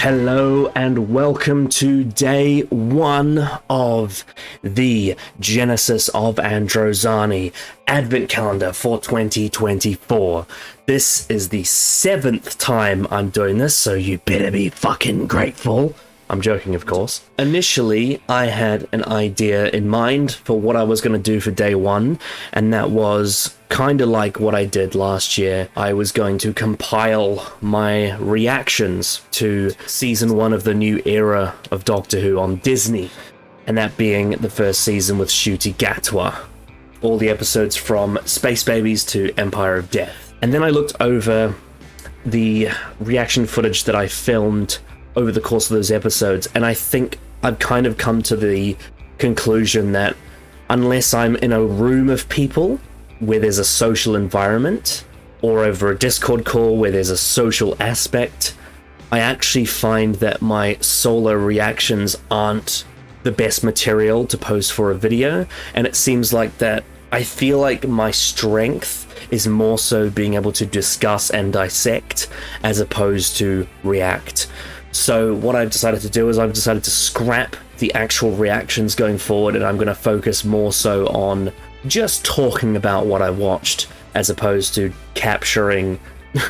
Hello and welcome to day one of the Genesis of Androzani Advent Calendar for 2024. This is the 7th time I'm doing this, so you better be fucking grateful. I'm joking, of course. Initially, I had an idea in mind for what I was going to do for day one, and that was kind of like what I did last year. I was going to compile my reactions to season 1 of the new era of Doctor Who on Disney, and that being the first season with Ncuti Gatwa. All the episodes from Space Babies to Empire of Death. And then I looked over the reaction footage that I filmed over the course of those episodes, and I think I've kind of come to the conclusion that unless I'm in a room of people where there's a social environment, or over a Discord call where there's a social aspect, I actually find that my solo reactions aren't the best material to post for a video, and it seems like that I feel like my strength is more so being able to discuss and dissect as opposed to react. So what I've decided to do is I've decided to scrap the actual reactions going forward, and I'm going to focus more so on just talking about what I watched as opposed to capturing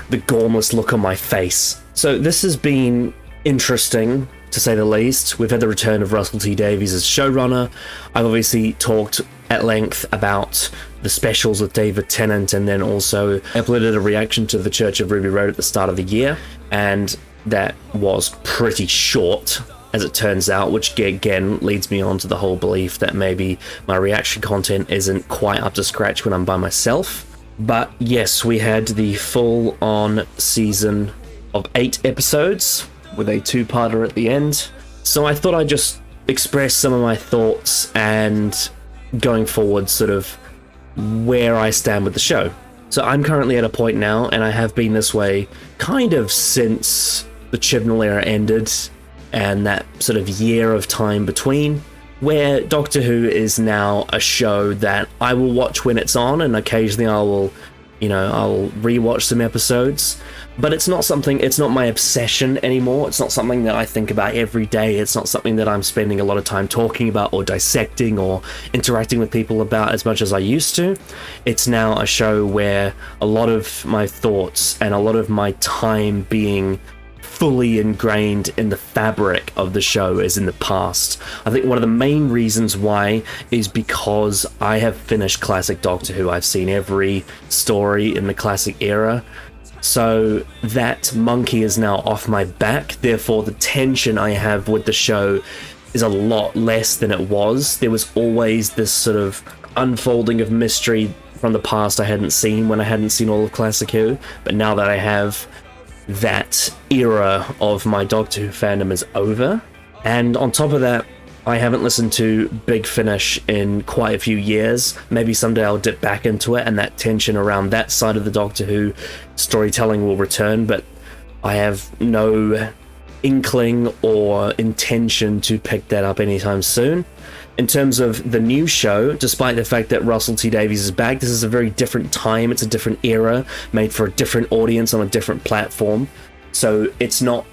the gormless look on my face. So this has been interesting, to say the least. We've had the return of Russell T Davies as showrunner. I've obviously talked at length about the specials with David Tennant, and then also uploaded a reaction to The Church of Ruby Road at the start of the year, and that was pretty short, as it turns out, which again leads me on to the whole belief that maybe my reaction content isn't quite up to scratch when I'm by myself. But yes, we had the full-on season of 8 episodes with a 2-parter at the end. So I thought I'd just express some of my thoughts and going forward sort of where I stand with the show. So I'm currently at a point now, and I have been this way kind of since the Chibnall era ended, and that sort of year of time between, where Doctor Who is now a show that I will watch when it's on, and occasionally I'll rewatch some episodes, but it's not my obsession anymore. It's not something that I think about every day. It's not something that I'm spending a lot of time talking about or dissecting or interacting with people about as much as I used to. It's now a show where a lot of my thoughts and a lot of my time being fully ingrained in the fabric of the show is in the past. I think one of the main reasons why is because I have finished classic Doctor Who. I've seen every story in the classic era, so that monkey is now off my back. Therefore, the tension I have with the show is a lot less than it was. There was always this sort of unfolding of mystery from the past I hadn't seen when I hadn't seen all of classic Who, but now that I have, that era of my Doctor Who fandom is over. And on top of that, I haven't listened to Big Finish in quite a few years. Maybe someday I'll dip back into it, and that tension around that side of the Doctor Who storytelling will return, but I have no inkling or intention to pick that up anytime soon. In terms of the new show, despite the fact that Russell T Davies is back, this is a very different time. It's a different era, made for a different audience on a different platform. So it's not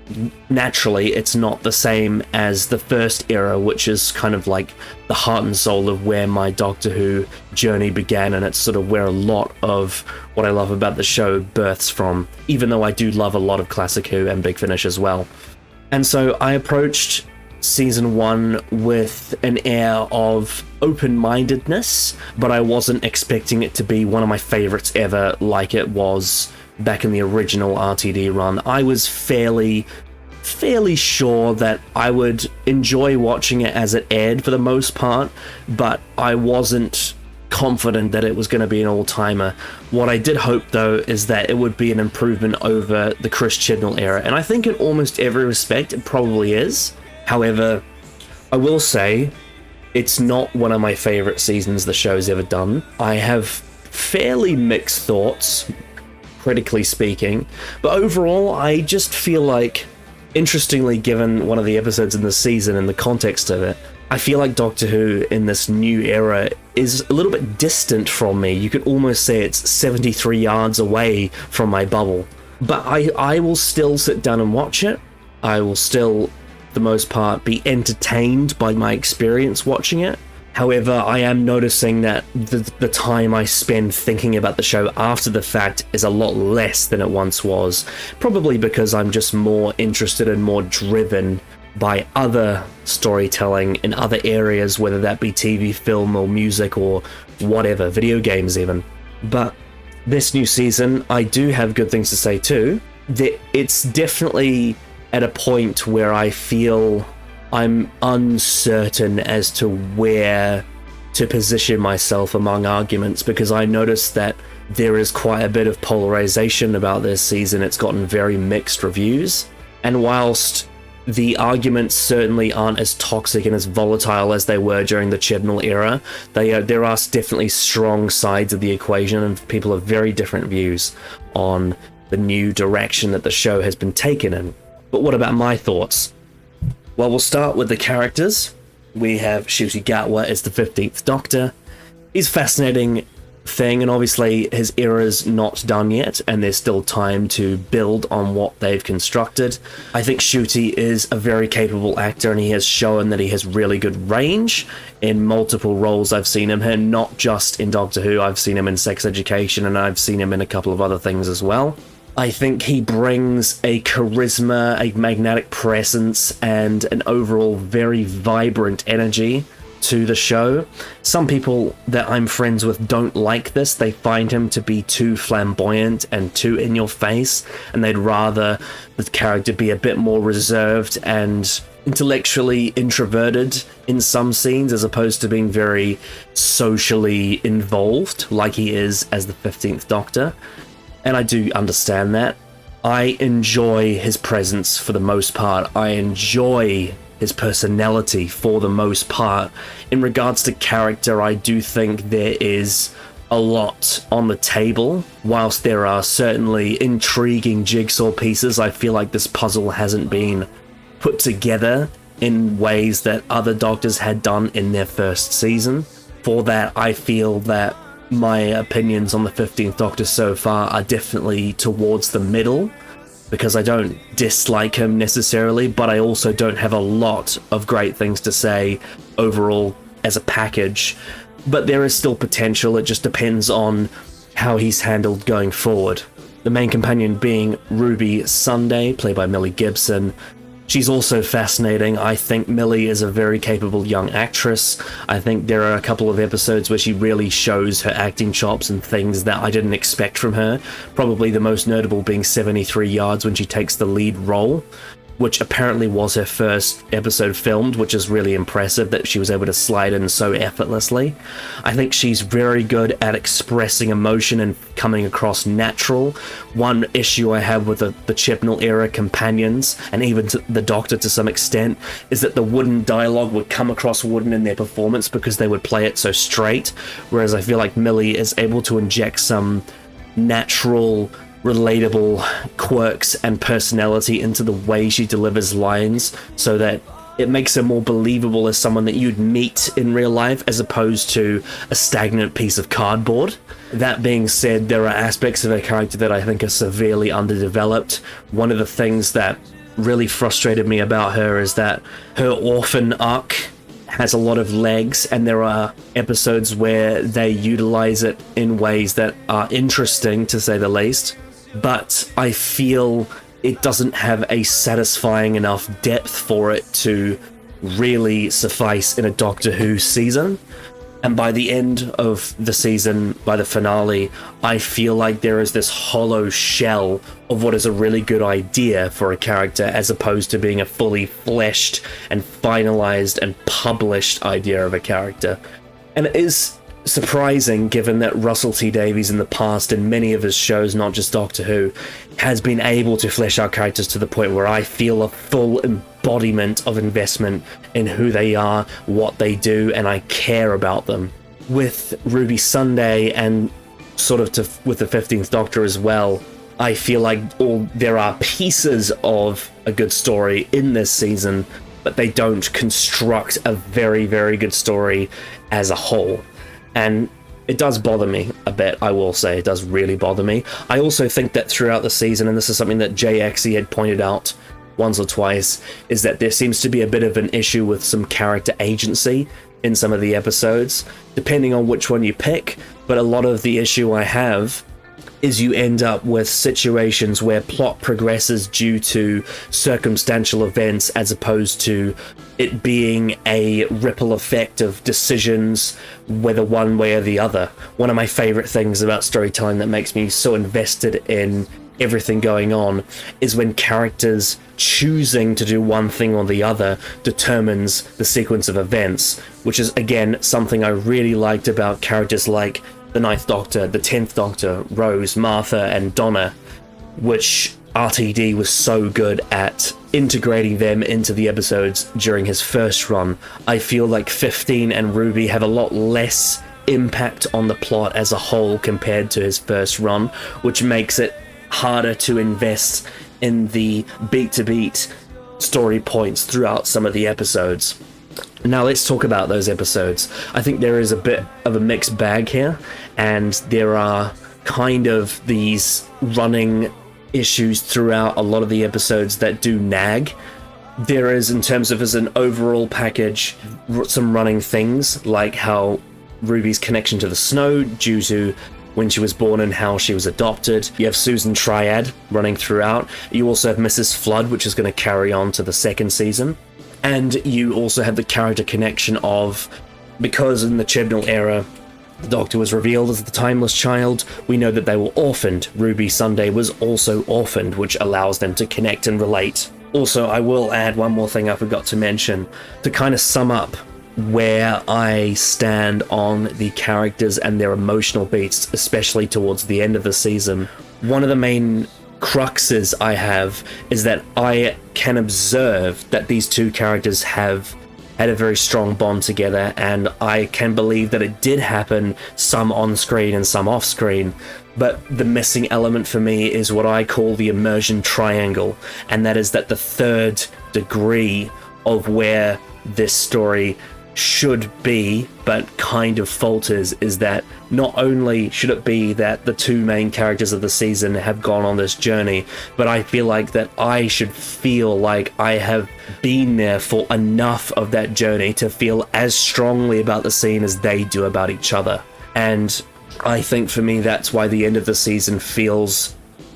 the same as the first era, which is kind of like the heart and soul of where my Doctor Who journey began, and it's sort of where a lot of what I love about the show births from, even though I do love a lot of classic Who and Big Finish as well. And so I approached season 1 with an air of open-mindedness, but I wasn't expecting it to be one of my favorites ever like it was back in the original RTD run. I was fairly sure that I would enjoy watching it as it aired for the most part, but I wasn't confident that it was going to be an all-timer. What I did hope, though, is that it would be an improvement over the Chris Chibnall era, and I think in almost every respect it probably is. However, I will say it's not one of my favorite seasons the show's ever done. I have fairly mixed thoughts, critically speaking, but overall I just feel like, interestingly, given one of the episodes in the season and the context of it, I feel like Doctor Who in this new era is a little bit distant from me. You could almost say it's 73 yards away from my bubble. But I will still sit down and watch it. I will still, for the most part, be entertained by my experience watching it. However, I am noticing that the time I spend thinking about the show after the fact is a lot less than it once was, probably because I'm just more interested and more driven by other storytelling in other areas, whether that be TV, film, or music, or whatever, video games even. But this new season, I do have good things to say too. It's definitely at a point where I feel I'm uncertain as to where to position myself among arguments, because I noticed that there is quite a bit of polarization about this season. It's gotten very mixed reviews, and whilst the arguments certainly aren't as toxic and as volatile as they were during the Chibnall era, there are definitely strong sides of the equation, and people have very different views on the new direction that the show has been taken in. But what about my thoughts? Well, we'll start with the characters. We have Ncuti Gatwa as the 15th Doctor. He's a fascinating thing, and obviously his era's not done yet, and there's still time to build on what they've constructed. I think Ncuti is a very capable actor, and he has shown that he has really good range in multiple roles I've seen him in, not just in Doctor Who. I've seen him in Sex Education, and I've seen him in a couple of other things as well. I think he brings a charisma, a magnetic presence, and an overall very vibrant energy to the show. Some people that I'm friends with don't like this. They find him to be too flamboyant and too in your face, and they'd rather the character be a bit more reserved and intellectually introverted in some scenes, as opposed to being very socially involved like he is as the 15th Doctor. And I do understand that. I enjoy his presence for the most part. I enjoy his personality for the most part. In regards to character, I do think there is a lot on the table. Whilst there are certainly intriguing jigsaw pieces, I feel like this puzzle hasn't been put together in ways that other Doctors had done in their first season. For that, I feel that my opinions on the 15th Doctor so far are definitely towards the middle, because I don't dislike him necessarily, but I also don't have a lot of great things to say overall as a package. But there is still potential. It just depends on how he's handled going forward. The main companion being Ruby Sunday, played by Millie Gibson. She's also fascinating. I think Millie is a very capable young actress. I think there are a couple of episodes where she really shows her acting chops and things that I didn't expect from her. Probably the most notable being 73 Yards, when she takes the lead role, which apparently was her first episode filmed, which is really impressive that she was able to slide in so effortlessly. I think she's very good at expressing emotion and coming across natural. One issue I have with the Chibnall era companions, and even the Doctor to some extent, is that the wooden dialogue would come across wooden in their performance because they would play it so straight, whereas I feel like Millie is able to inject some natural, relatable quirks and personality into the way she delivers lines, so that it makes her more believable as someone that you'd meet in real life, as opposed to a stagnant piece of cardboard. That being said, there are aspects of her character that I think are severely underdeveloped. One of the things that really frustrated me about her is that her orphan arc has a lot of legs, and there are episodes where they utilize it in ways that are interesting, to say the least. But I feel it doesn't have a satisfying enough depth for it to really suffice in a Doctor Who season. And by the end of the season, by the finale, I feel like there is this hollow shell of what is a really good idea for a character, as opposed to being a fully fleshed and finalized and published idea of a character. And it is surprising, given that Russell T Davies in the past, in many of his shows, not just Doctor Who, has been able to flesh out characters to the point where I feel a full embodiment of investment in who they are, what they do, and I care about them. With Ruby Sunday, and sort of with the 15th Doctor as well, I feel like there are pieces of a good story in this season, but they don't construct a very, very good story as a whole. And it does bother me a bit, I will say. It does really bother me. I also think that throughout the season, and this is something that JXE had pointed out once or twice, is that there seems to be a bit of an issue with some character agency in some of the episodes, depending on which one you pick. But a lot of the issue I have is you end up with situations where plot progresses due to circumstantial events as opposed to it being a ripple effect of decisions, whether one way or the other. One of my favorite things about storytelling that makes me so invested in everything going on is when characters choosing to do one thing or the other determines the sequence of events, which is again something I really liked about characters like the Ninth Doctor, the 10th Doctor, Rose, Martha, and Donna, which RTD was so good at integrating them into the episodes during his first run. I feel like 15 and Ruby have a lot less impact on the plot as a whole compared to his first run, which makes it harder to invest in the beat-to-beat story points throughout some of the episodes. Now let's talk about those episodes. I think there is a bit of a mixed bag here, and there are kind of these running issues throughout a lot of the episodes that do nag. There is, in terms of as an overall package, some running things, like how Ruby's connection to the snow due to when she was born and how she was adopted. You have Susan Triad running throughout. You also have Mrs. Flood, which is going to carry on to the second season. And you also have the character connection of, because in the Chibnall era, the Doctor was revealed as the Timeless Child, we know that they were orphaned. Ruby Sunday was also orphaned, which allows them to connect and relate. Also, I will add one more thing I forgot to mention, to kind of sum up where I stand on the characters and their emotional beats, especially towards the end of the season. One of the main cruxes I have is that I can observe that these two characters have had a very strong bond together, and I can believe that it did happen, some on screen and some off screen. But the missing element for me is what I call the immersion triangle, and that is that the third degree of where this story should be, but kind of falters, is that not only should it be that the two main characters of the season have gone on this journey, but I feel like that I should feel like I have been there for enough of that journey to feel as strongly about the scene as they do about each other. And I think for me that's why the end of the season feels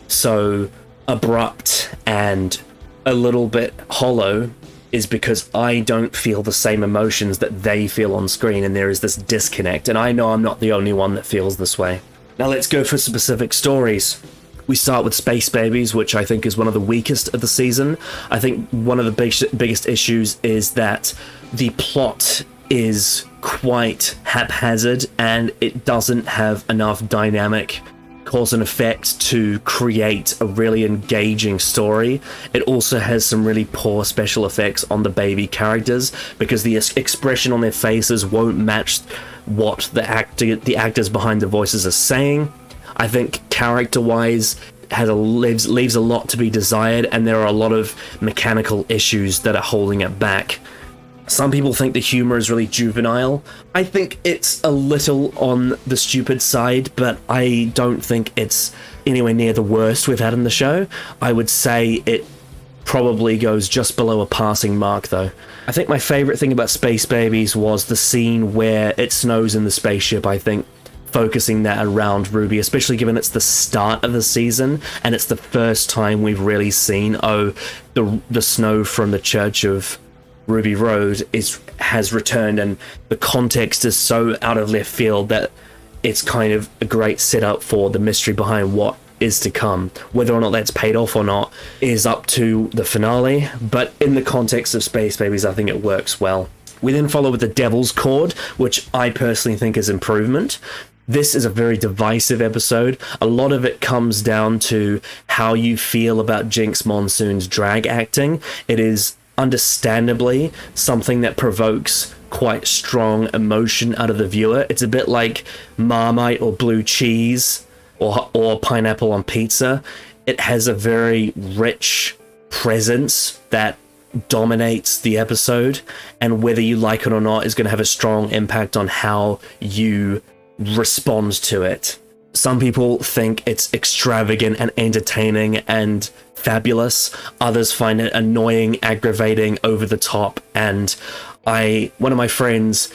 so abrupt and a little bit hollow, is because I don't feel the same emotions that they feel on screen, and there is this disconnect, and I know I'm not the only one that feels this way. Now let's go for specific stories. We start with Space Babies, which I think is one of the weakest of the season. I think one of the biggest issues is that the plot is quite haphazard, and it doesn't have enough dynamic cause and effect to create a really engaging story. It also has some really poor special effects on the baby characters because the expression on their faces won't match what the actors behind the voices are saying. I think character-wise leaves a lot to be desired, and there are a lot of mechanical issues that are holding it back. Some people think the humor is really juvenile. I think it's a little on the stupid side, but I don't think it's anywhere near the worst we've had in the show. I would say it probably goes just below a passing mark, though. I think my favorite thing about Space Babies was the scene where it snows in the spaceship. I think focusing that around Ruby, especially given it's the start of the season and it's the first time we've really seen, the snow from the Church of Ruby Road has returned, and the context is so out of left field that it's kind of a great setup for the mystery behind what is to come. Whether or not that's paid off or not is up to the finale, but in the context of Space Babies, I think it works well. We then follow with the Devil's Chord, which I personally think is improvement. This is a very divisive episode. A lot of it comes down to how you feel about Jinx Monsoon's drag acting. It is understandably something that provokes quite strong emotion out of the viewer. It's a bit like Marmite or blue cheese or pineapple on pizza. It has a very rich presence that dominates the episode, and whether you like it or not is going to have a strong impact on how you respond to it. Some people think it's extravagant and entertaining and fabulous. Others find it annoying, aggravating, over the top. And one of my friends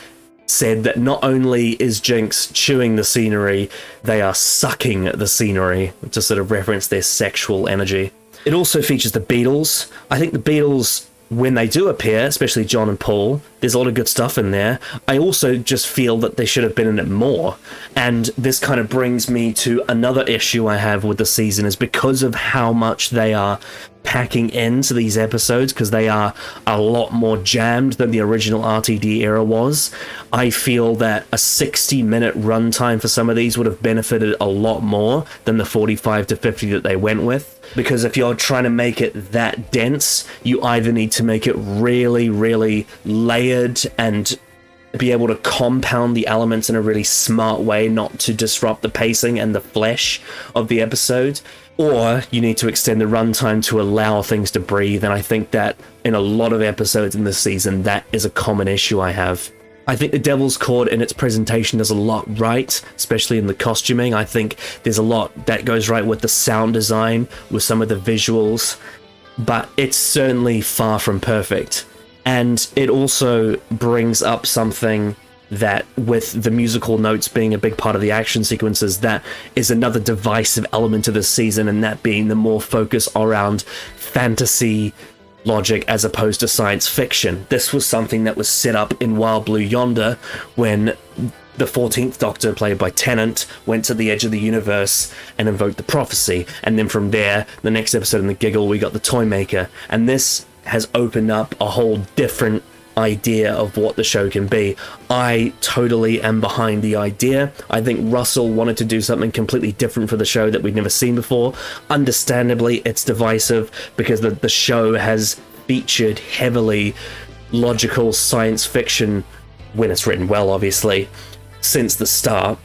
said that not only is Jinx chewing the scenery, they are sucking the scenery, to sort of reference their sexual energy. It also features the Beatles. I think the Beatles, when they do appear, especially John and Paul, there's a lot of good stuff in there. I also just feel that they should have been in it more. And this kind of brings me to another issue I have with the season, is because of how much they are packing into these episodes, because they are a lot more jammed than the original RTD era was. I feel that a 60-minute runtime for some of these would have benefited a lot more than the 45 to 50 that they went with. Because if you're trying to make it that dense, you either need to make it really, really layered and be able to compound the elements in a really smart way, not to disrupt the pacing and the flesh of the episode, or you need to extend the runtime to allow things to breathe. And I think that in a lot of episodes in this season, that is a common issue I have. I think the Devil's Chord in its presentation does a lot right, especially in the costuming. I think there's a lot that goes right with the sound design, with some of the visuals, but it's certainly far from perfect. And it also brings up something that, with the musical notes being a big part of the action sequences, that is another divisive element of this season, and that being the more focus around fantasy logic as opposed to science fiction. This was something that was set up in Wild Blue Yonder when the 14th Doctor, played by Tennant, went to the edge of the universe and invoked the prophecy. And then from there, the next episode in the Giggle, we got the Toymaker. And this has opened up a whole different idea of what the show can be. I totally am behind the idea. I think Russell wanted to do something completely different for the show that we'd never seen before. Understandably, it's divisive because the show has featured heavily logical science fiction, when it's written well, obviously, since the start.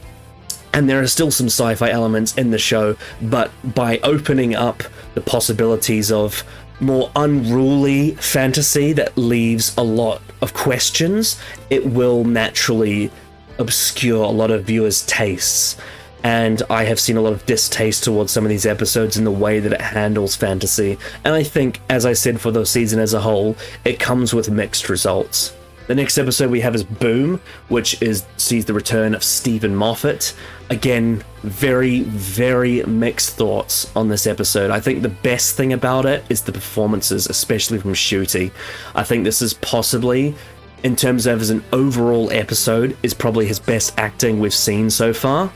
And there are still some sci-fi elements in the show, but by opening up the possibilities of more unruly fantasy that leaves a lot of questions, it will naturally obscure a lot of viewers' tastes. And I have seen a lot of distaste towards some of these episodes in the way that it handles fantasy. And I think, as I said, for the season as a whole, it comes with mixed results. The next episode we have is Boom, which sees the return of Stephen Moffat. Again, very, very mixed thoughts on this episode. I think the best thing about it is the performances, especially from Ncuti. I think this is possibly, in terms of as an overall episode, is probably his best acting we've seen so far.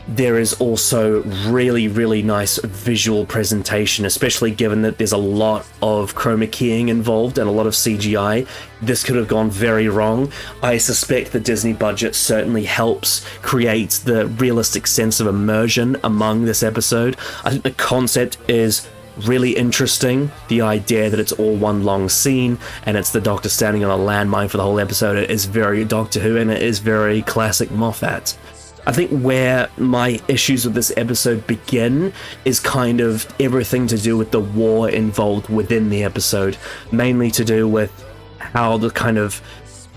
There is also really, really nice visual presentation, especially given that there's a lot of chroma keying involved and a lot of CGI. This could have gone very wrong. I suspect the Disney budget certainly helps create the realistic sense of immersion among this episode. I think the concept is really interesting. The idea that it's all one long scene and it's the Doctor standing on a landmine for the whole episode, it is very Doctor Who, and it is very classic Moffat. I think where my issues with this episode begin is kind of everything to do with the war involved within the episode, mainly to do with how the kind of,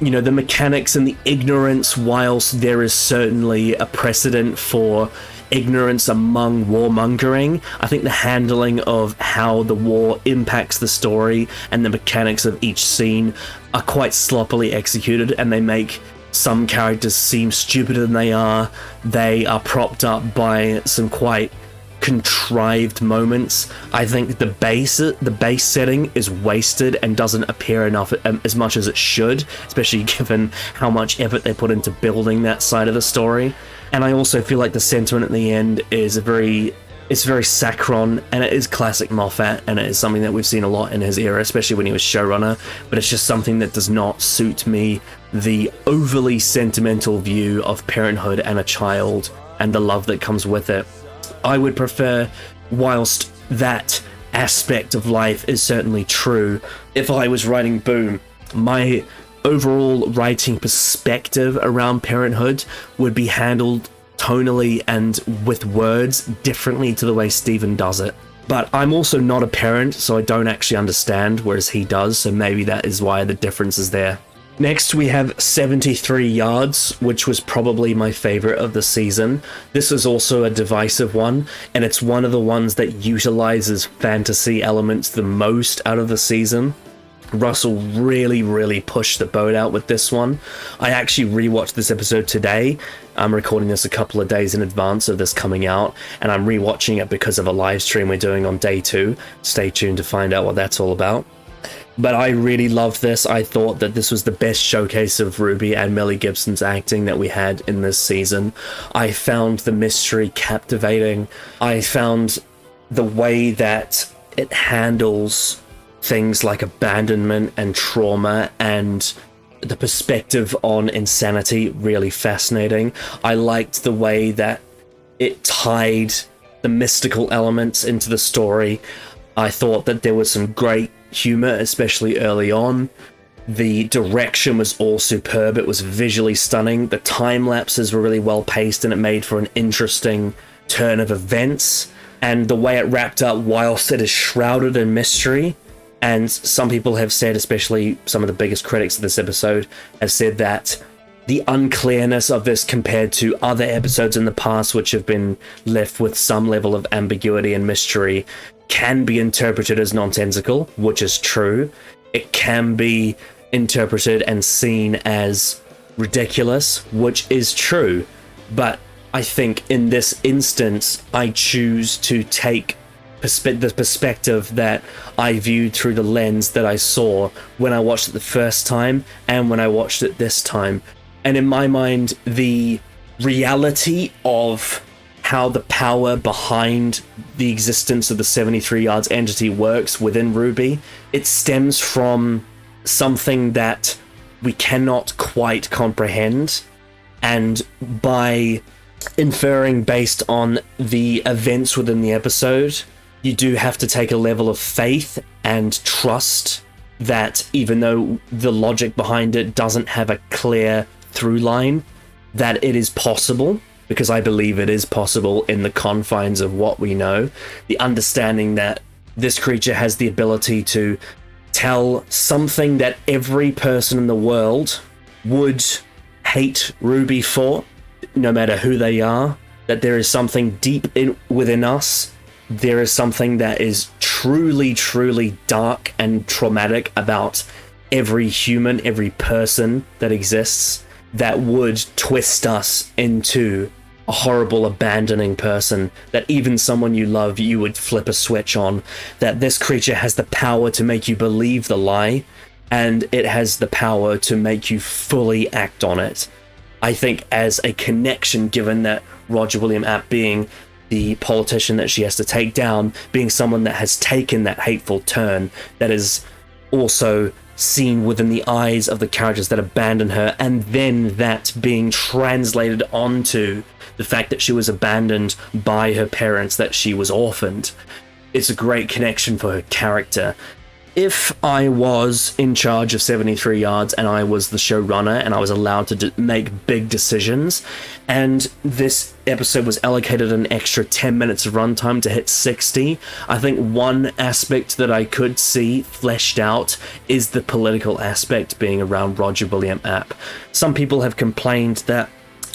the mechanics and the ignorance, whilst there is certainly a precedent for ignorance among warmongering, I think the handling of how the war impacts the story and the mechanics of each scene are quite sloppily executed, and they make some characters seem stupider than they are. They are propped up by some quite contrived moments. I think the base setting is wasted and doesn't appear enough as much as it should, especially given how much effort they put into building that side of the story. And I also feel like the sentiment at the end is very saccharine, and it is classic Moffat, and it is something that we've seen a lot in his era, especially when he was showrunner, but it's just something that does not suit me, the overly sentimental view of parenthood and a child and the love that comes with it. I would prefer, whilst that aspect of life is certainly true, if I was writing Boom, my overall writing perspective around parenthood would be handled tonally and with words differently to the way Stephen does it. But I'm also not a parent, so I don't actually understand, whereas he does, so maybe that is why the difference is there. Next, we have 73 Yards, which was probably my favorite of the season. This is also a divisive one, and it's one of the ones that utilizes fantasy elements the most out of the season. Russell really pushed the boat out with this one. I actually rewatched this episode today. I'm recording this a couple of days in advance of this coming out, and I'm rewatching it because of a live stream we're doing on day 2. Stay tuned to find out what that's all about. But I really loved this. I thought that this was the best showcase of Ruby and Millie Gibson's acting that we had in this season. I found the mystery captivating. I found the way that it handles things like abandonment and trauma and the perspective on insanity really fascinating. I liked the way that it tied the mystical elements into the story. I thought that there was some great humor, especially early on. The direction was all superb. It was visually stunning. The time lapses were really well paced, and it made for an interesting turn of events. And the way it wrapped up, whilst it is shrouded in mystery, and some people have said, especially some of the biggest critics of this episode, have said that the unclearness of this compared to other episodes in the past, which have been left with some level of ambiguity and mystery, can be interpreted as nonsensical, which is true. It can be interpreted and seen as ridiculous, which is true. But I think in this instance, I choose to take the perspective that I viewed through the lens that I saw when I watched it the first time and when I watched it this time. And in my mind, the reality of how the power behind the existence of the 73 Yards entity works within Ruby, it stems from something that we cannot quite comprehend. And by inferring based on the events within the episode, you do have to take a level of faith and trust that even though the logic behind it doesn't have a clear through line, that it is possible. Because I believe it is possible in the confines of what we know. The understanding that this creature has the ability to tell something that every person in the world would hate Ruby for, no matter who they are, that there is something deep within us. There is something that is truly dark and traumatic about every human, every person that exists, that would twist us into a horrible, abandoning person, that even someone you love, you would flip a switch on. That this creature has the power to make you believe the lie, and it has the power to make you fully act on it. I think as a connection, given that Roger William App being the politician that she has to take down, being someone that has taken that hateful turn, that is also seen within the eyes of the characters that abandon her, and then that being translated onto the fact that she was abandoned by her parents, that she was orphaned. It's a great connection for her character. If I was in charge of 73 Yards and I was the showrunner and I was allowed to make big decisions, and this episode was allocated an extra 10 minutes of runtime to hit 60, I think one aspect that I could see fleshed out is the political aspect being around Roger William App. Some people have complained that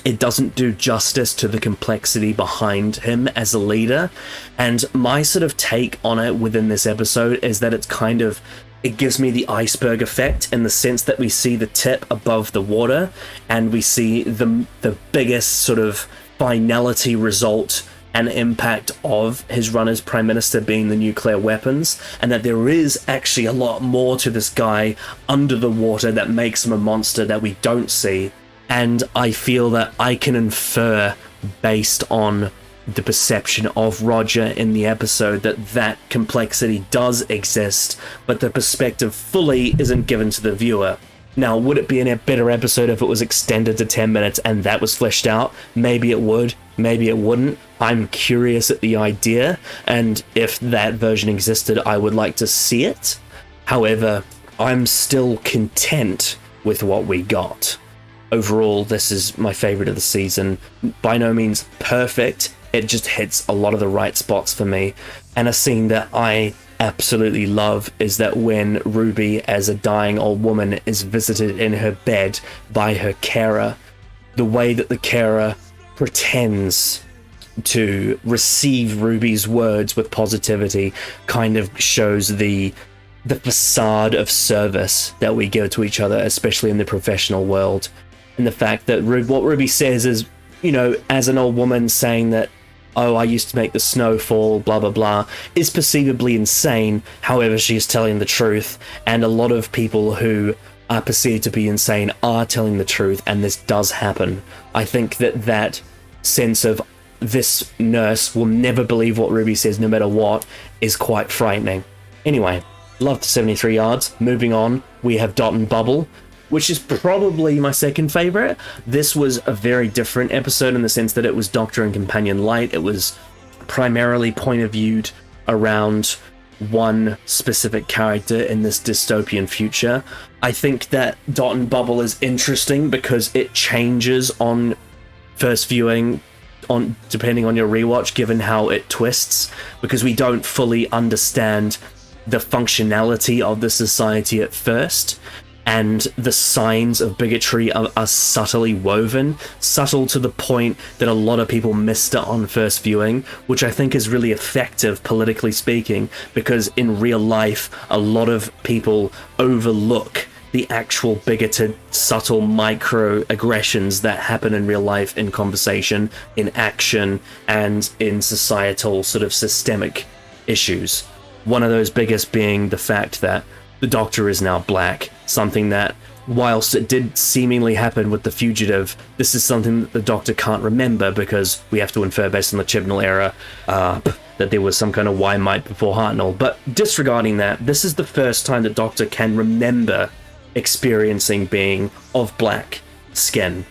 it doesn't do justice to the complexity behind him as a leader. And my sort of take on it within this episode is that it gives me the iceberg effect, in the sense that we see the tip above the water and we see the biggest sort of finality result and impact of his run as Prime Minister being the nuclear weapons, and that there is actually a lot more to this guy under the water that makes him a monster that we don't see. And I feel that I can infer, based on the perception of Roger in the episode, that complexity does exist, but the perspective fully isn't given to the viewer. Now, would it be a better episode if it was extended to 10 minutes and that was fleshed out? Maybe it would, maybe it wouldn't. I'm curious at the idea, and if that version existed, I would like to see it. However, I'm still content with what we got. Overall, this is my favorite of the season. By no means perfect, it just hits a lot of the right spots for me, and a scene that I absolutely love is that when Ruby, as a dying old woman, is visited in her bed by her carer, the way that the carer pretends to receive Ruby's words with positivity kind of shows the facade of service that we give to each other, especially in the professional world. And the fact that what Ruby says is, you know, as an old woman saying that, oh, I used to make the snow fall, blah, blah, blah, is perceivably insane. However, she is telling the truth. And a lot of people who are perceived to be insane are telling the truth, and this does happen. I think that sense of this nurse will never believe what Ruby says no matter what is quite frightening. Anyway, love the 73 yards. Moving on, we have Dot and Bubble, which is probably my second favorite. This was a very different episode in the sense that it was Doctor and Companion Light. It was primarily point of viewed around one specific character in this dystopian future. I think that Dot and Bubble is interesting because it changes on first viewing, on depending on your rewatch, given how it twists, because we don't fully understand the functionality of the society at first, and the signs of bigotry are subtly woven, subtle to the point that a lot of people missed it on first viewing, which I think is really effective politically speaking, because in real life a lot of people overlook the actual bigoted, subtle microaggressions that happen in real life, in conversation, in action, and in societal sort of systemic issues. One of those biggest being the fact that the Doctor is now black, something that, whilst it did seemingly happen with the Fugitive, this is something that the Doctor can't remember, because we have to infer based on the Chibnall era that there was some kind of Y-mite before Hartnell. But disregarding that, this is the first time the Doctor can remember experiencing being of black skin,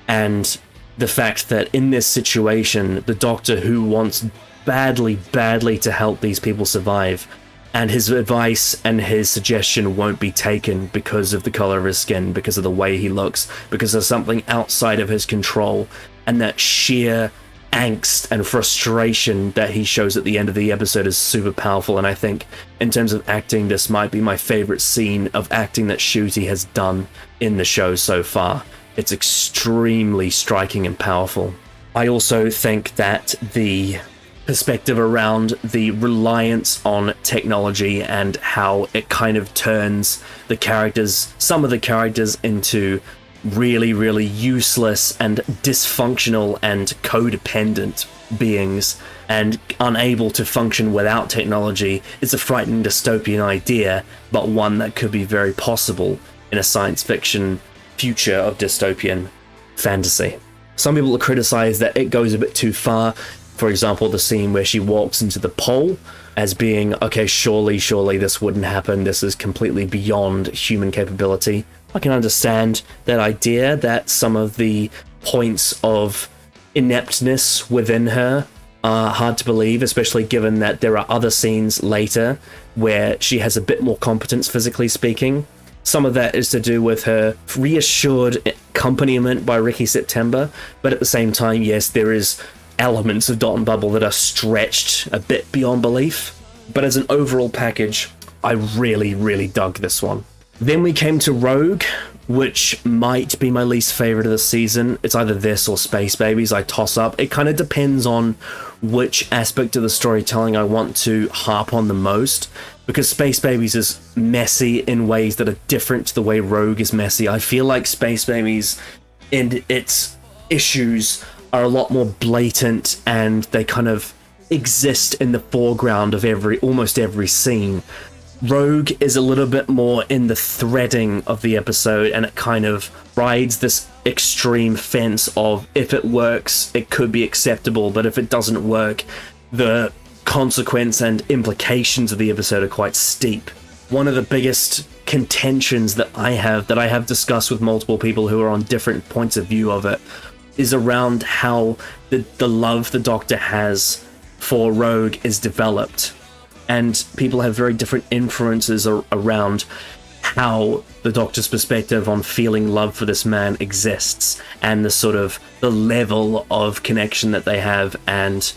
and the fact that in this situation, the Doctor, who wants badly to help these people survive, and his advice and his suggestion won't be taken because of the color of his skin, because of the way he looks, because of something outside of his control, and that sheer angst and frustration that he shows at the end of the episode is super powerful. And I think in terms of acting, this might be my favorite scene of acting that Ncuti has done in the show so far. It's extremely striking and powerful. I also think that the perspective around the reliance on technology and how it kind of turns the characters, some of the characters, into really useless and dysfunctional and codependent beings and unable to function without technology is a frightening dystopian idea, but one that could be very possible in a science fiction future of dystopian fantasy. Some people criticize that it goes a bit too far. For example, the scene where she walks into the pole as being, okay, surely this wouldn't happen. This is completely beyond human capability. I can understand that idea, that some of the points of ineptness within her are hard to believe, especially given that there are other scenes later where she has a bit more competence, physically speaking. Some of that is to do with her reassured accompaniment by Ricky September, but at the same time, yes, there is elements of Dot and Bubble that are stretched a bit beyond belief. But as an overall package, I really dug this one. Then we came to Rogue, which might be my least favorite of the season. It's either this or Space Babies. I toss up. It kind of depends on which aspect of the storytelling I want to harp on the most, because Space Babies is messy in ways that are different to the way Rogue is messy. I feel like Space Babies and its issues are a lot more blatant, and they kind of exist in the foreground of almost every scene. Rogue is a little bit more in the threading of the episode, and it kind of rides this extreme fence of, if it works, it could be acceptable, but if it doesn't work, the consequence and implications of the episode are quite steep. One of the biggest contentions that I have discussed with multiple people who are on different points of view of it is around how the love the Doctor has for Rogue is developed. And people have very different inferences around how the Doctor's perspective on feeling love for this man exists, and the level of connection that they have, and,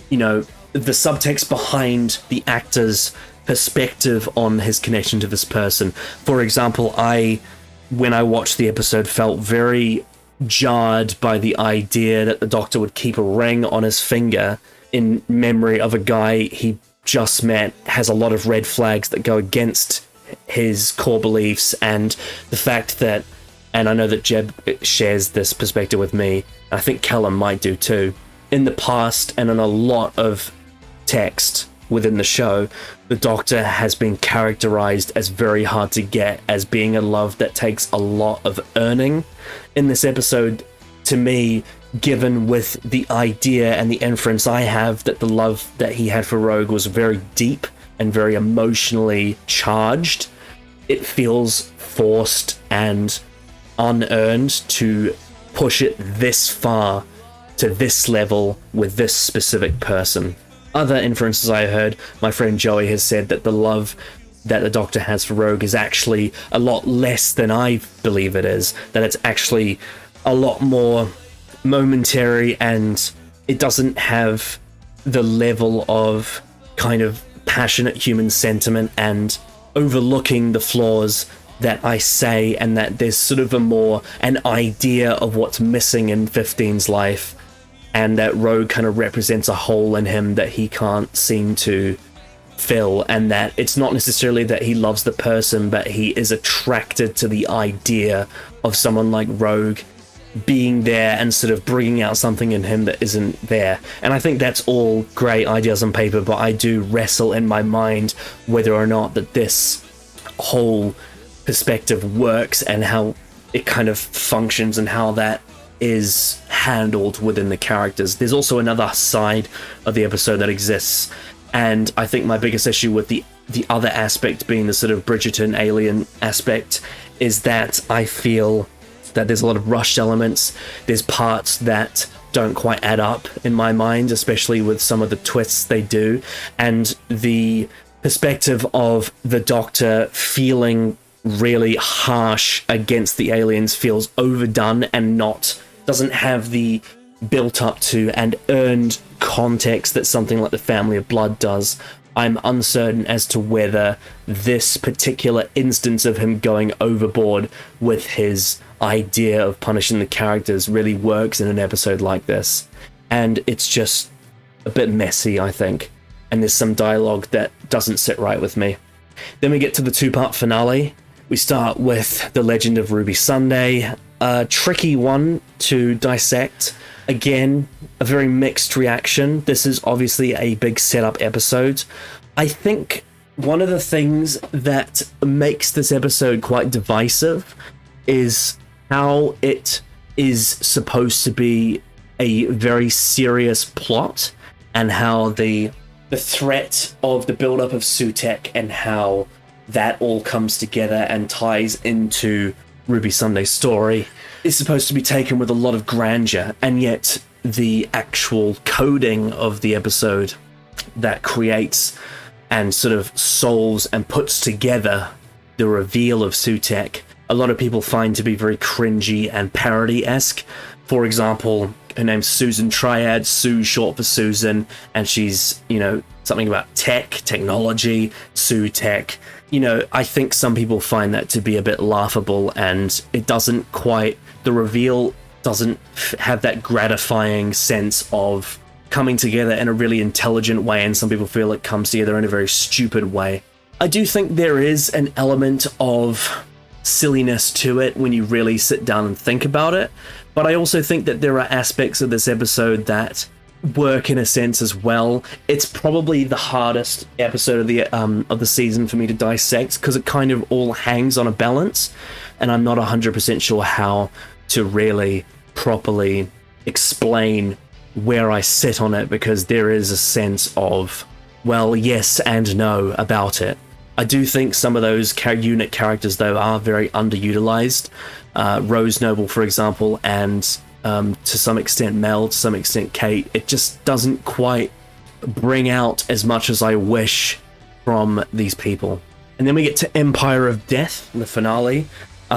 you know, the subtext behind the actor's perspective on his connection to this person. For example, when I watched the episode, felt very jarred by the idea that the Doctor would keep a ring on his finger in memory of a guy he just met, has a lot of red flags that go against his core beliefs, and the fact that, and I know that Jeb shares this perspective with me, I think Callum might do too, in the past and in a lot of text within the show, the Doctor has been characterized as very hard to get, as being a love that takes a lot of earning. In this episode, to me, given with the idea and the inference I have that the love that he had for Rogue was very deep and very emotionally charged, it feels forced and unearned to push it this far to this level with this specific person. Other inferences I heard, my friend Joey has said that the love that the Doctor has for Rogue is actually a lot less than I believe it is, that it's actually a lot more momentary, and it doesn't have the level of kind of passionate human sentiment and overlooking the flaws that I say, and that there's sort of an idea of what's missing in 15's life, and that Rogue kind of represents a hole in him that he can't seem to fill, and that it's not necessarily that he loves the person, but he is attracted to the idea of someone like Rogue being there and sort of bringing out something in him that isn't there. And I think that's all great ideas on paper, but I do wrestle in my mind whether or not that this whole perspective works and how it kind of functions and how that is handled within the characters. There's also another side of the episode that exists, and I think my biggest issue with the other aspect being the sort of Bridgerton alien aspect is that I feel that there's a lot of rushed elements. There's parts that don't quite add up in my mind, especially with some of the twists they do, and the perspective of the Doctor feeling really harsh against the aliens feels overdone and doesn't have the built up to and earned context that something like the Family of Blood does. I'm uncertain as to whether this particular instance of him going overboard with his idea of punishing the characters really works in an episode like this. And it's just a bit messy, I think. And there's some dialogue that doesn't sit right with me. Then we get to the two-part finale. We start with the Legend of Ruby Sunday, a tricky one to dissect. Again, a very mixed reaction. This is obviously a big setup episode. I think one of the things that makes this episode quite divisive is how it is supposed to be a very serious plot, and how the threat of the build-up of Sutekh and how that all comes together and ties into Ruby Sunday's story is supposed to be taken with a lot of grandeur, and yet the actual coding of the episode that creates and sort of solves and puts together the reveal of Sutekh, a lot of people find to be very cringy and parody-esque. For example, her name's Susan Triad, Sue short for Susan, and she's, something about technology, Sutekh. I think some people find that to be a bit laughable, and it doesn't quite, the reveal doesn't have that gratifying sense of coming together in a really intelligent way, and some people feel it comes together in a very stupid way. I do think there is an element of silliness to it when you really sit down and think about it, but I also think that there are aspects of this episode that work in a sense as well. It's probably the hardest episode of the season for me to dissect, because it kind of all hangs on a balance, and I'm not 100% sure how to really properly explain where I sit on it, because there is a sense of, well, yes and no about it. I do think some of those unit characters, though, are very underutilized. Rose Noble, for example, and to some extent Mel, to some extent Kate. It just doesn't quite bring out as much as I wish from these people. And then we get to Empire of Death, the finale.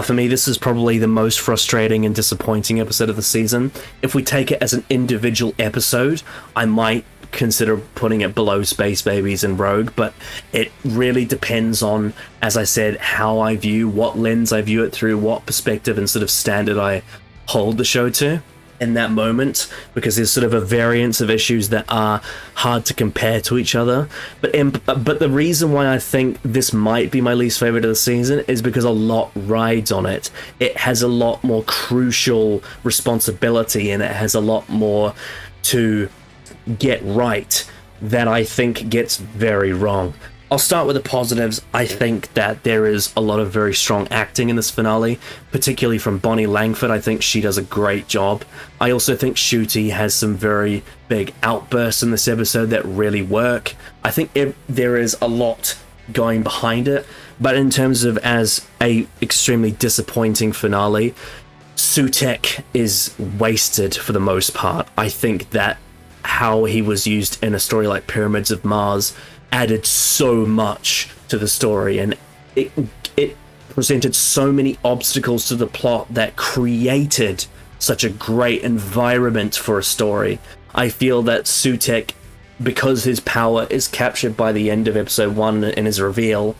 For me, this is probably the most frustrating and disappointing episode of the season. If we take it as an individual episode, I might consider putting it below Space Babies and Rogue, but it really depends on, as I said, how I view, what lens I view it through, what perspective and sort of standard I hold the show to in that moment, because there's sort of a variance of issues that are hard to compare to each other. But the reason why I think this might be my least favorite of the season is because a lot rides on it. It has a lot more crucial responsibility, and it has a lot more to get right that I think gets very wrong. I'll start with the positives. I think that there is a lot of very strong acting in this finale, particularly from Bonnie Langford. I think she does a great job. I also think Ncuti has some very big outbursts in this episode that really work. I think there is a lot going behind it, but in terms of as a extremely disappointing finale, Sutekh is wasted for the most part. I think that how he was used in a story like Pyramids of Mars added so much to the story, and it presented so many obstacles to the plot that created such a great environment for a story. I feel that Sutekh, because his power is captured by the end of episode 1 in his reveal,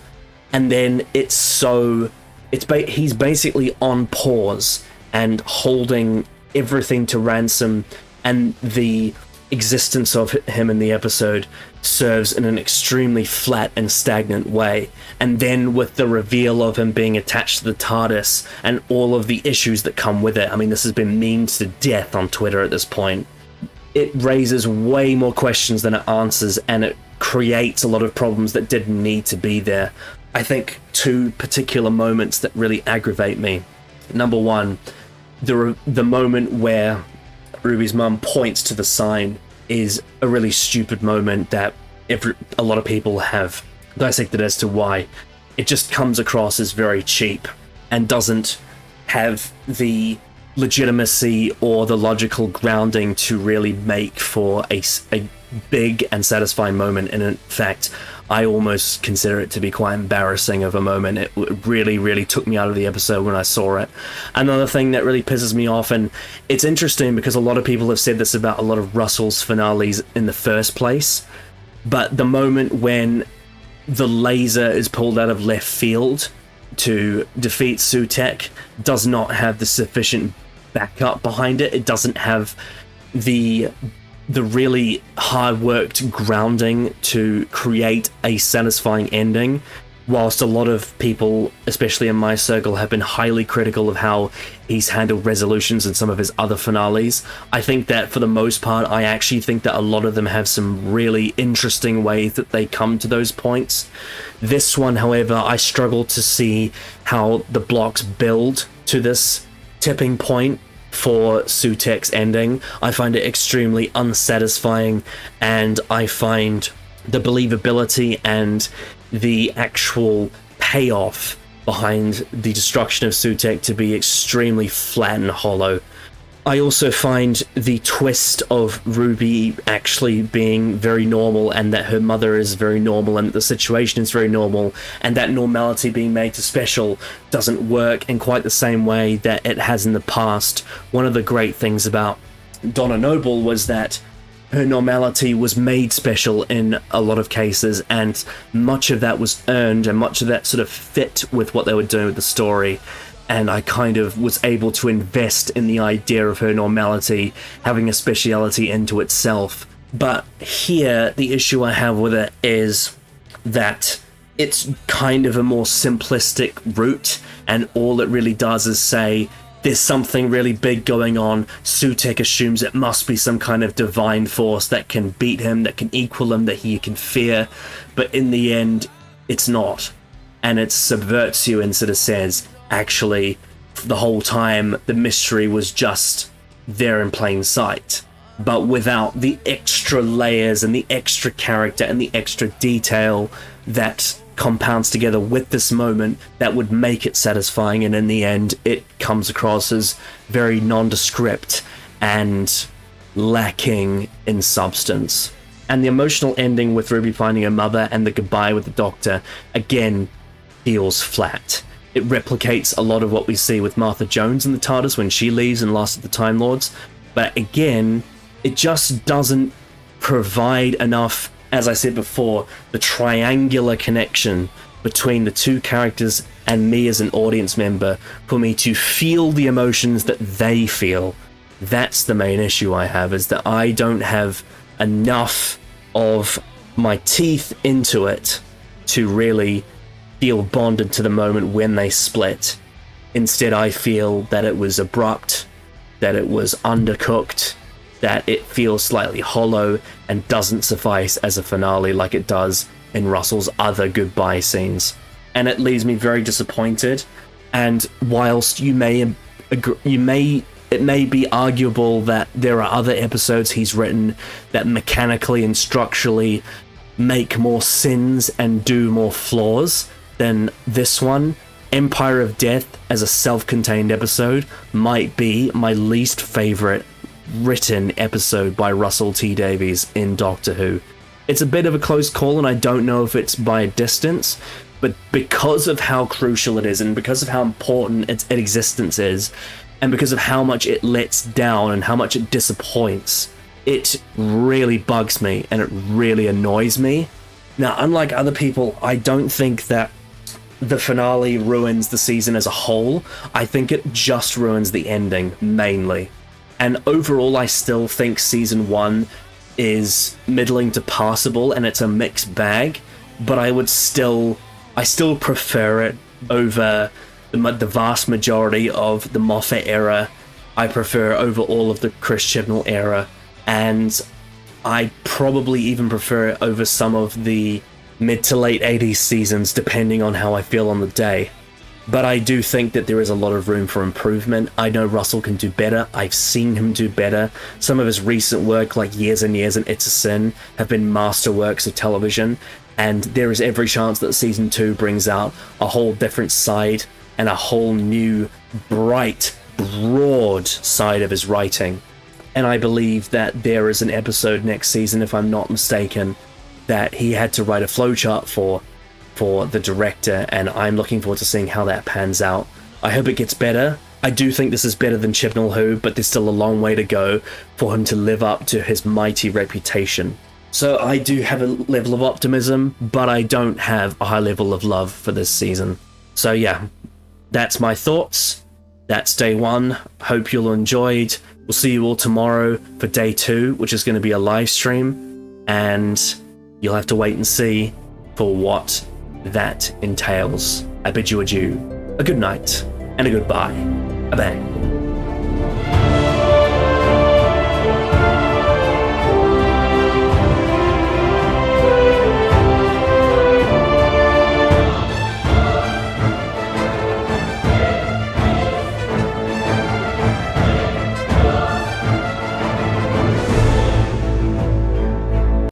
and then he's basically on pause and holding everything to ransom, and the existence of him in the episode serves in an extremely flat and stagnant way. And then with the reveal of him being attached to the TARDIS and all of the issues that come with it, I mean, this has been memed to death on Twitter at this point. It raises way more questions than it answers, and it creates a lot of problems that didn't need to be there. I think 2 particular moments that really aggravate me. Number 1, the moment where Ruby's mum points to the sign is a really stupid moment that a lot of people have dissected as to why. It just comes across as very cheap and doesn't have the legitimacy or the logical grounding to really make for a big and satisfying moment. And in fact, I almost consider it to be quite embarrassing of a moment. It really, really took me out of the episode when I saw it. Another thing that really pisses me off, and it's interesting because a lot of people have said this about a lot of Russell's finales in the first place, but the moment when the laser is pulled out of left field to defeat Sutekh does not have the sufficient backup behind it. It doesn't have the really hard-worked grounding to create a satisfying ending, whilst a lot of people, especially in my circle, have been highly critical of how he's handled resolutions in some of his other finales. I think that for the most part, I actually think that a lot of them have some really interesting ways that they come to those points. This one, however, I struggle to see how the blocks build to this tipping point for Sutekh's ending. I find it extremely unsatisfying, and I find the believability and the actual payoff behind the destruction of Sutekh to be extremely flat and hollow. I also find the twist of Ruby actually being very normal, and that her mother is very normal, and the situation is very normal, and that normality being made to special doesn't work in quite the same way that it has in the past. One of the great things about Donna Noble was that her normality was made special in a lot of cases, and much of that was earned, and much of that sort of fit with what they were doing with the story. And I kind of was able to invest in the idea of her normality having a speciality into itself. But here, the issue I have with it is that it's kind of a more simplistic route, and all it really does is say, there's something really big going on. Sutekh assumes it must be some kind of divine force that can beat him, that can equal him, that he can fear. But in the end, it's not. And it subverts you and sort of says, actually, the whole time, the mystery was just there in plain sight, but without the extra layers and the extra character and the extra detail that compounds together with this moment that would make it satisfying. And in the end, it comes across as very nondescript and lacking in substance. And the emotional ending with Ruby finding her mother and the goodbye with the Doctor, again, feels flat. It replicates a lot of what we see with Martha Jones in the TARDIS when she leaves in Last of the Time Lords, but again, it just doesn't provide enough, as I said before, the triangular connection between the two characters and me as an audience member for me to feel the emotions that they feel. That's the main issue I have, is that I don't have enough of my teeth into it to really feel bonded to the moment when they split. Instead, I feel that it was abrupt, that it was undercooked, that it feels slightly hollow and doesn't suffice as a finale like it does in Russell's other goodbye scenes. And it leaves me very disappointed. And whilst it may be arguable that there are other episodes he's written that mechanically and structurally make more sins and do more flaws than this one, Empire of Death as a self-contained episode might be my least favorite written episode by Russell T Davies in Doctor Who. It's a bit of a close call, and I don't know if it's by a distance, but because of how crucial it is, and because of how important its existence is, and because of how much it lets down and how much it disappoints, it really bugs me and it really annoys me. Now, unlike other people, I don't think that the finale ruins the season as a whole. I think it just ruins the ending, mainly. And overall, I still think season 1 is middling to passable, and it's a mixed bag, but I still prefer it over the vast majority of the Moffat era. I prefer over all of the Chris Chibnall era, and I probably even prefer it over some of the mid to late 80s seasons, depending on how I feel on the day. But I do think that there is a lot of room for improvement. I know Russell can do better. I've seen him do better. Some of his recent work, like Years and Years and It's a Sin, have been masterworks of television, and there is every chance that season 2 brings out a whole different side and a whole new, bright, broad side of his writing. And I believe that there is an episode next season, if I'm not mistaken, that he had to write a flowchart for the director, and I'm looking forward to seeing how that pans out. I hope it gets better. I do think this is better than Chibnall Who, but there's still a long way to go for him to live up to his mighty reputation. So I do have a level of optimism, but I don't have a high level of love for this season. So yeah, that's my thoughts. That's day 1. Hope you'll enjoyed. We'll see you all tomorrow for day 2, which is going to be a live stream, and you'll have to wait and see for what that entails. I bid you adieu, a good night, and a goodbye. A bang.